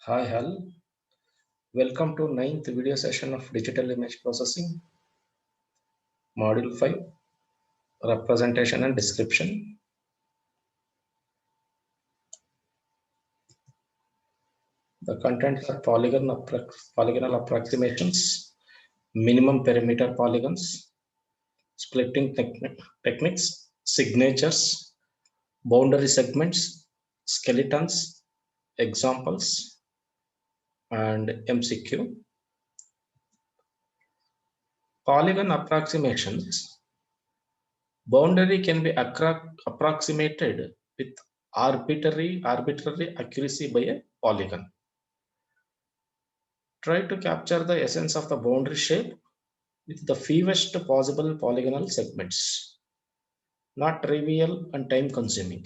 Hi, Hal. Welcome to ninth video session of Digital Image Processing, Module 5, Representation and Description. The contents are polygonal approximations, minimum perimeter polygons, splitting techniques, signatures, boundary segments, skeletons, examples, and MCQ. Polygon approximations. Boundary can be approximated with arbitrary accuracy by a polygon. Try to capture the essence of the boundary shape with the fewest possible polygonal segments. Not trivial and time consuming.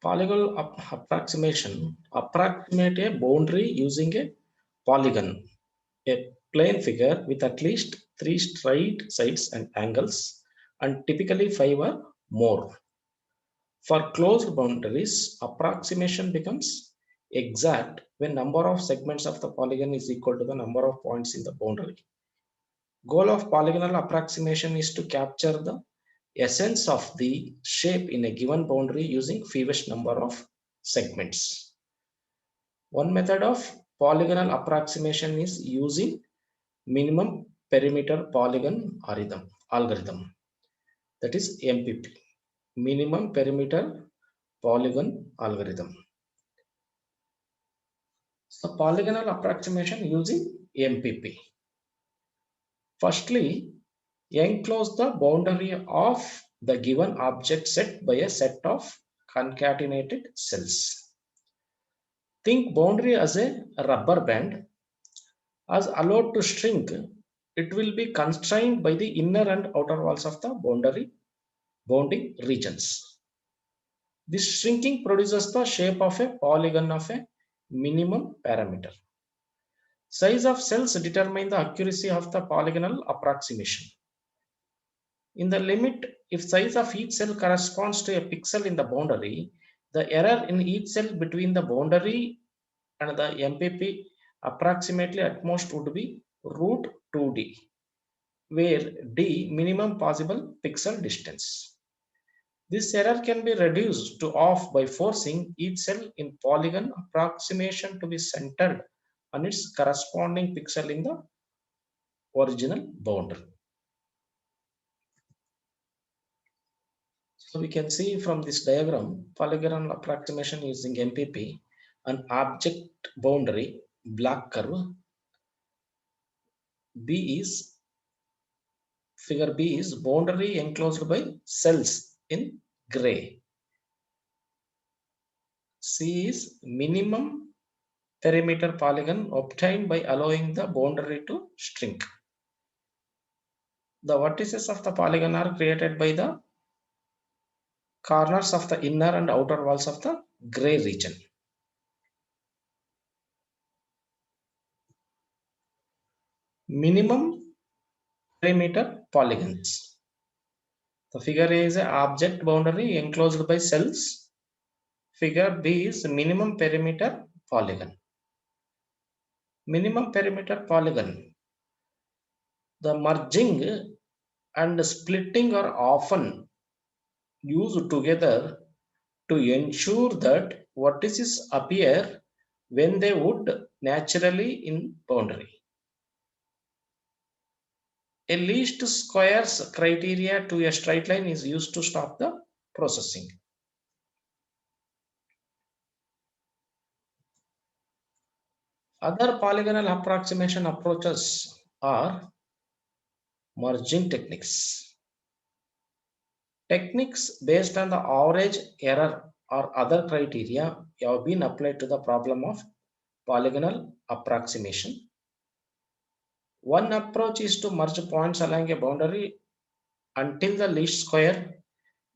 Polygonal approximation. Approximate a boundary using a polygon, a plane figure with at least 3 straight sides and angles, and typically 5 or more. For closed boundaries, approximation becomes exact when number of segments of the polygon is equal to the number of points in the boundary. Goal of polygonal approximation is to capture the essence of the shape in a given boundary using fewest number of segments. One method of polygonal approximation is using minimum perimeter polygon algorithm, that is MPP, minimum perimeter polygon algorithm. So polygonal approximation using MPP. Firstly, enclose the boundary of the given object set by a set of concatenated cells. Think boundary as a rubber band. As allowed to shrink, it will be constrained by the inner and outer walls of the bounding regions. This shrinking produces the shape of a polygon of a minimum parameter. Size of cells determine the accuracy of the polygonal approximation. In the limit, if size of each cell corresponds to a pixel in the boundary, the error in each cell between the boundary and the MPP approximately at most would be root 2D, where D minimum possible pixel distance. This error can be reduced to off by forcing each cell in polygon approximation to be centered on its corresponding pixel in the original boundary. So we can see from this diagram, polygonal approximation using MPP, an object boundary black curve. Figure B is boundary enclosed by cells in gray. C is minimum perimeter polygon obtained by allowing the boundary to shrink. The vertices of the polygon are created by the corners of the inner and outer walls of the gray region. Minimum perimeter polygons. The figure A is an object boundary enclosed by cells. Figure B is minimum perimeter polygon. Minimum perimeter polygon. The merging and splitting are often used together to ensure that vertices appear when they would naturally in boundary. A least squares criteria to a straight line is used to stop the processing. Other polygonal approximation approaches are merging techniques. Techniques based on the average error or other criteria have been applied to the problem of polygonal approximation. One approach is to merge points along a boundary until the least square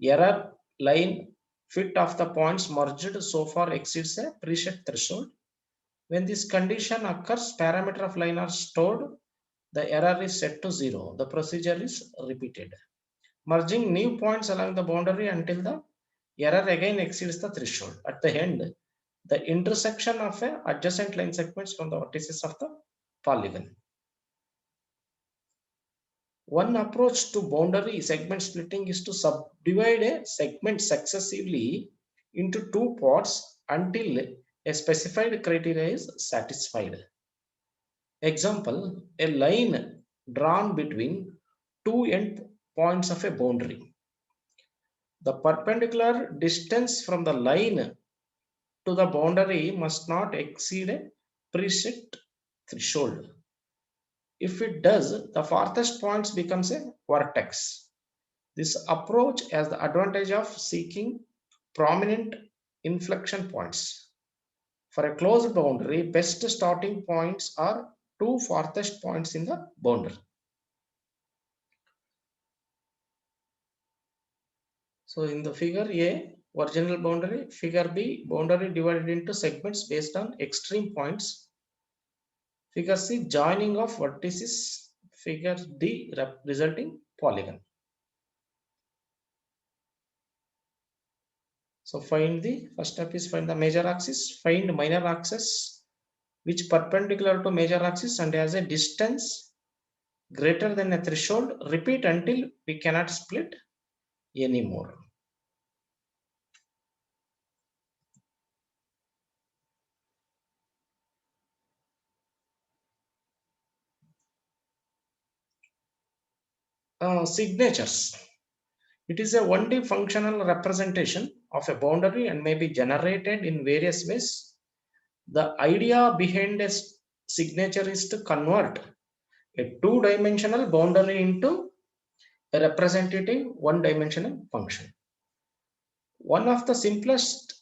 error line fit of the points merged so far exceeds a preset threshold. When this condition occurs, parameter of line are stored, the error is set to 0. The procedure is repeated. Merging new points along the boundary until the error again exceeds the threshold. At the end, the intersection of a adjacent line segments from the vertices of the polygon. One approach to boundary segment splitting is to subdivide a segment successively into two parts until a specified criteria is satisfied. Example, a line drawn between two end points of a boundary. The perpendicular distance from the line to the boundary must not exceed a preset threshold. If it does, the farthest point becomes a vertex. This approach has the advantage of seeking prominent inflection points. For a closed boundary, best starting points are two farthest points in the boundary. So in the figure A, original boundary, figure B, boundary divided into segments based on extreme points. Figure C, joining of vertices. Figure D, resulting polygon. So find the first step is find the major axis, find minor axis which perpendicular to major axis and has a distance greater than a threshold. Repeat until we cannot split anymore. Signatures. It is a 1D functional representation of a boundary and may be generated in various ways. The idea behind a signature is to convert a two-dimensional boundary into a representative one-dimensional function. One of the simplest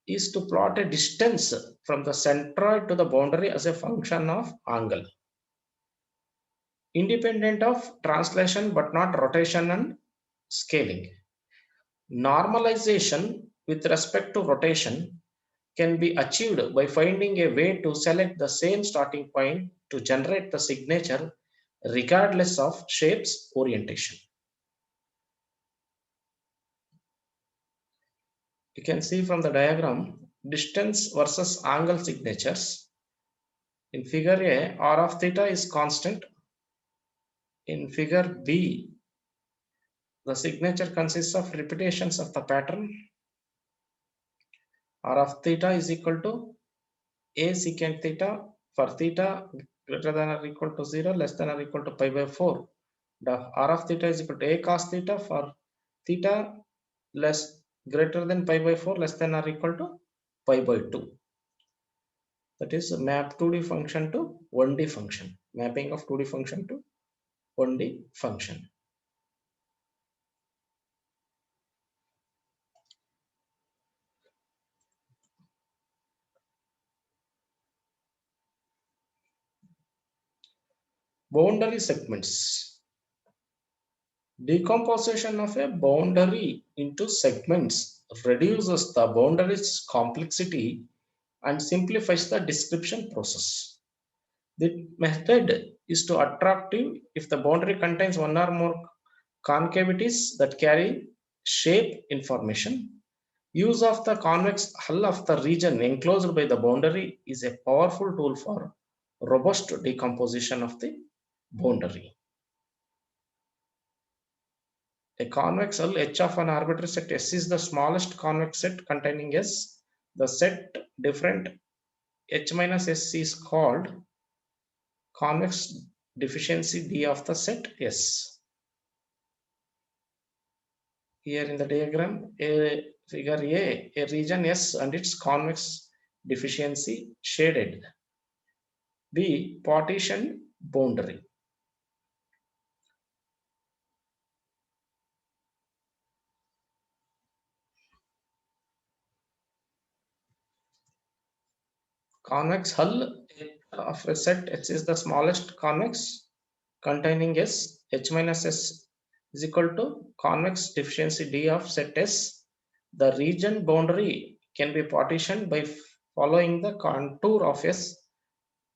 is to plot a distance from the centroid to the boundary as a function of angle, independent of translation but not rotation and scaling. Normalization with respect to rotation can be achieved by finding a way to select the same starting point to generate the signature regardless of shape's orientation. You can see from the diagram distance versus angle signatures. In figure A, r of theta is constant. In figure B, the signature consists of repetitions of the pattern. R of theta is equal to a secant theta for theta greater than or equal to 0, less than or equal to pi by 4. The r of theta is equal to a cos theta for theta less greater than pi by 4, less than or equal to pi by 2. That is map 2D function to 1D function. Mapping of 2D function to 1D function. Boundary segments. Decomposition of a boundary into segments reduces the boundary's complexity and simplifies the description process. The method is to attractive if the boundary contains one or more concavities that carry shape information. Use of the convex hull of the region enclosed by the boundary is a powerful tool for robust decomposition of the boundary. A convex hull H of an arbitrary set S is the smallest convex set containing S. The set different H minus S is called convex deficiency D of the set S. Here in the diagram, figure A region S and its convex deficiency shaded. B, partition boundary. Convex hull of a set H is the smallest convex containing S. H minus S is equal to convex deficiency D of set S. The region boundary can be partitioned by following the contour of S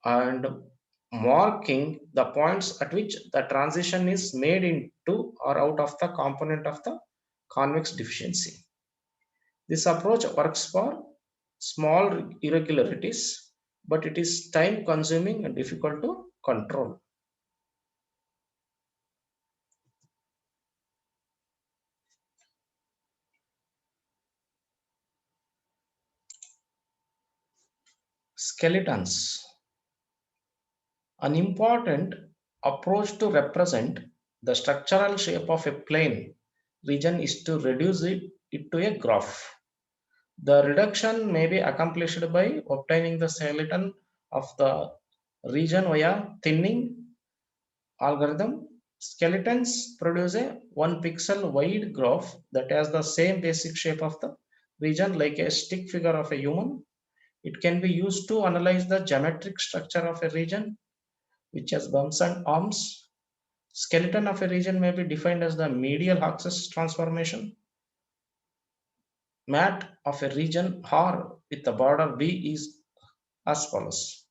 and marking the points at which the transition is made into or out of the component of the convex deficiency. This approach works for small irregularities, but it is time consuming and difficult to control. Skeletons. An important approach to represent the structural shape of a plane region is to reduce it to a graph. The reduction may be accomplished by obtaining the skeleton of the region via thinning algorithm. Skeletons produce a 1 pixel wide graph that has the same basic shape of the region like a stick figure of a human. It can be used to analyze the geometric structure of a region which has bumps and arms. Skeleton of a region may be defined as the medial axis transformation. Mat of a region R with the border B is as follows.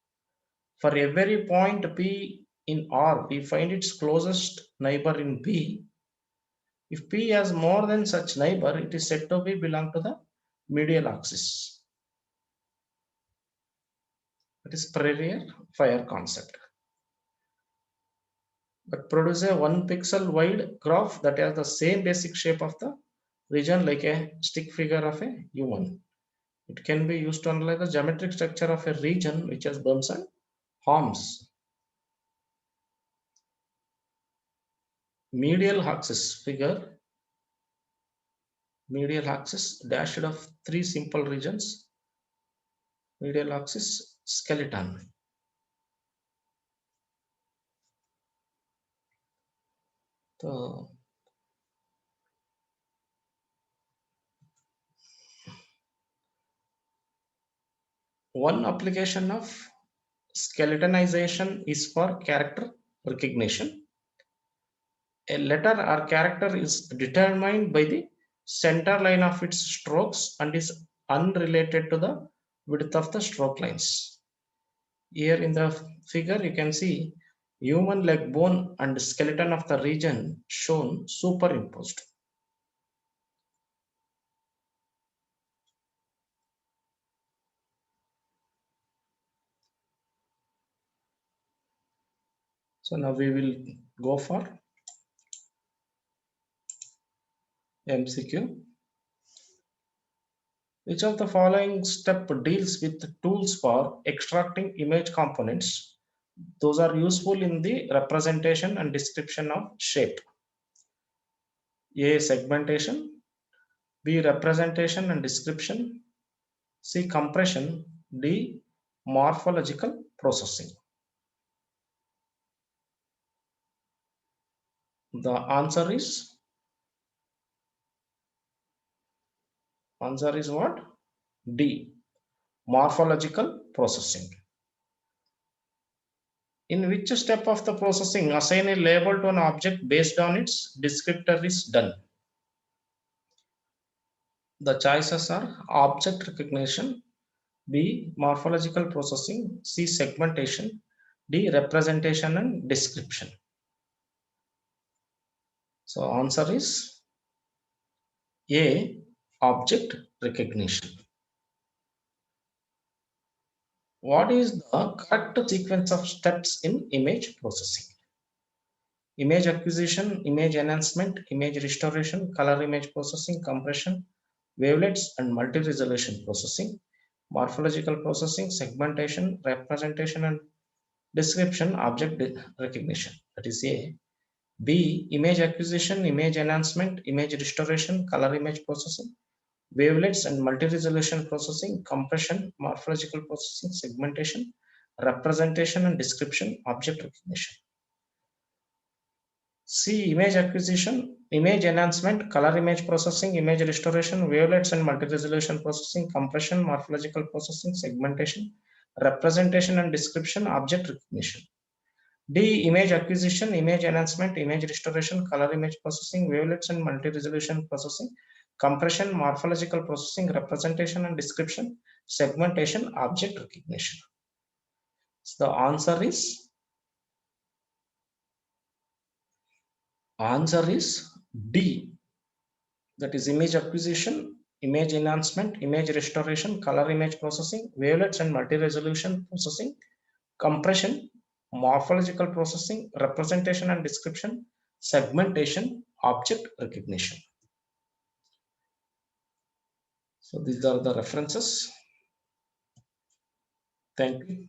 For every point P in R, we find its closest neighbor in B. If P has more than such neighbor, it is said to be belong to the medial axis. That is Perrier fire concept. But produce a 1 pixel wide graph that has the same basic shape of the region like a stick figure of a human. It can be used to analyze the geometric structure of a region which has bumps and horns. Medial axis figure, medial axis dashed of three simple regions. Medial axis skeleton. So one application of skeletonization is for character recognition. A letter or character is determined by the center line of its strokes and is unrelated to the width of the stroke lines. Here in the figure you can see human leg bone and skeleton of the region shown superimposed. So now we will go for MCQ. Which of the following step deals with tools for extracting image components? Those are useful in the representation and description of shape. A. Segmentation. B. Representation and description. C. Compression. D. Morphological processing. The answer is what? D. Morphological processing. In which step of the processing assign a label to an object based on its descriptor is done? The choices are object recognition, B. Morphological processing, C. Segmentation, D. Representation and description. So answer is A. Object recognition. What is the correct sequence of steps in image processing? Image acquisition, image enhancement, image restoration, color image processing, compression, wavelets and multi-resolution processing, morphological processing, segmentation, representation and description, object recognition. That is A. B. Image acquisition, image enhancement, image restoration, color image processing, wavelets and multi-resolution processing, compression, morphological processing, segmentation, representation and description, object recognition. C. Image acquisition, image enhancement, color image processing, image restoration, wavelets and multi-resolution processing, compression, morphological processing, segmentation, representation and description, object recognition. D. Image acquisition, image enhancement, image restoration, color image processing, wavelets and multi-resolution processing, compression, morphological processing, representation and description, segmentation, object recognition. So the answer is D. That is image acquisition, image enhancement, image restoration, color image processing, wavelets and multi-resolution processing, compression, morphological processing, representation and description, segmentation, object recognition. So these are the references. Thank you.